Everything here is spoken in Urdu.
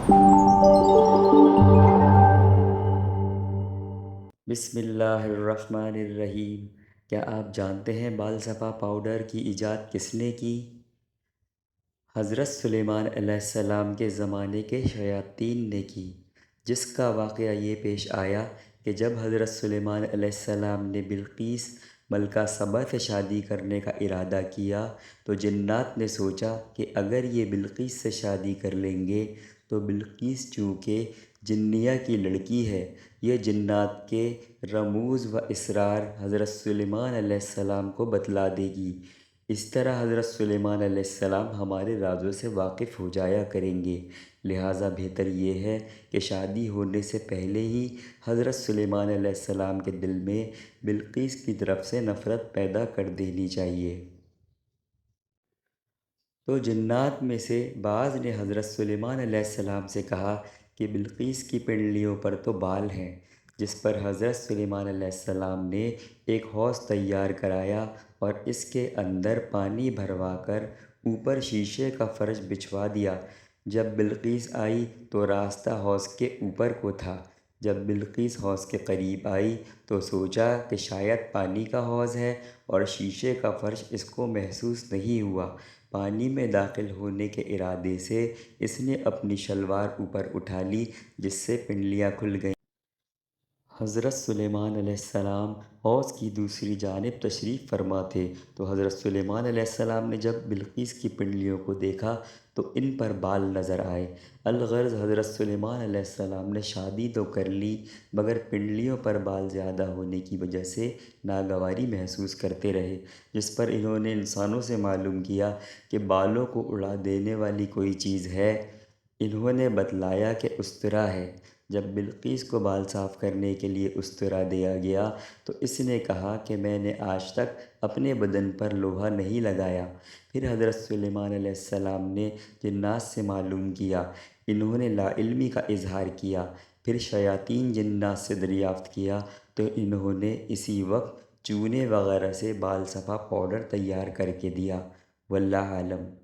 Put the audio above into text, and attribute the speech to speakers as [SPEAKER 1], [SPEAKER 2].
[SPEAKER 1] بسم اللہ الرحمن الرحیم۔ کیا آپ جانتے ہیں بال صفا پاؤڈر کی ایجاد کس نے کی؟ حضرت سلیمان علیہ السلام کے زمانے کے شیاطین نے کی، جس کا واقعہ یہ پیش آیا کہ جب حضرت سلیمان علیہ السلام نے بلقیس ملکہ سبا سے شادی کرنے کا ارادہ کیا تو جنات نے سوچا کہ اگر یہ بلقیس سے شادی کر لیں گے تو بلقیس چونکہ جنیہ کی لڑکی ہے، یہ جنات کے رموز و اسرار حضرت سلیمان علیہ السلام کو بتلا دے گی۔ اس طرح حضرت سلیمان علیہ السلام ہمارے رازوں سے واقف ہو جایا کریں گے، لہٰذا بہتر یہ ہے کہ شادی ہونے سے پہلے ہی حضرت سلیمان علیہ السلام کے دل میں بلقیس کی طرف سے نفرت پیدا کر دینی چاہیے۔ تو جنات میں سے بعض نے حضرت سلیمان علیہ السلام سے کہا کہ بلقیس کی پنڈلیوں پر تو بال ہیں، جس پر حضرت سلیمان علیہ السلام نے ایک حوض تیار کرایا اور اس کے اندر پانی بھروا کر اوپر شیشے کا فرش بچھوا دیا۔ جب بلقیس آئی تو راستہ حوض کے اوپر کو تھا۔ جب بلقیس حوض کے قریب آئی تو سوچا کہ شاید پانی کا حوض ہے اور شیشے کا فرش اس کو محسوس نہیں ہوا۔ پانی میں داخل ہونے کے ارادے سے اس نے اپنی شلوار اوپر اٹھا لی، جس سے پنڈلیاں کھل گئیں۔ حضرت سلیمان علیہ السلام حوض کی دوسری جانب تشریف فرما تھے تو حضرت سلیمان علیہ السلام نے جب بلقیس کی پنڈلیوں کو دیکھا تو ان پر بال نظر آئے۔ الغرض حضرت سلیمان علیہ السلام نے شادی تو کر لی مگر پنڈلیوں پر بال زیادہ ہونے کی وجہ سے ناگواری محسوس کرتے رہے، جس پر انہوں نے انسانوں سے معلوم کیا کہ بالوں کو اڑا دینے والی کوئی چیز ہے۔ انہوں نے بتلایا کہ استرا ہے۔ جب بلقیس کو بال صاف کرنے کے لیے استرا دیا گیا تو اس نے کہا کہ میں نے آج تک اپنے بدن پر لوہا نہیں لگایا۔ پھر حضرت سلیمان علیہ السلام نے جنات سے معلوم کیا، انہوں نے لا علمی کا اظہار کیا۔ پھر شیاطین جنات سے دریافت کیا تو انہوں نے اسی وقت چونے وغیرہ سے بال صفا پاؤڈر تیار کر کے دیا۔ واللہ عالم۔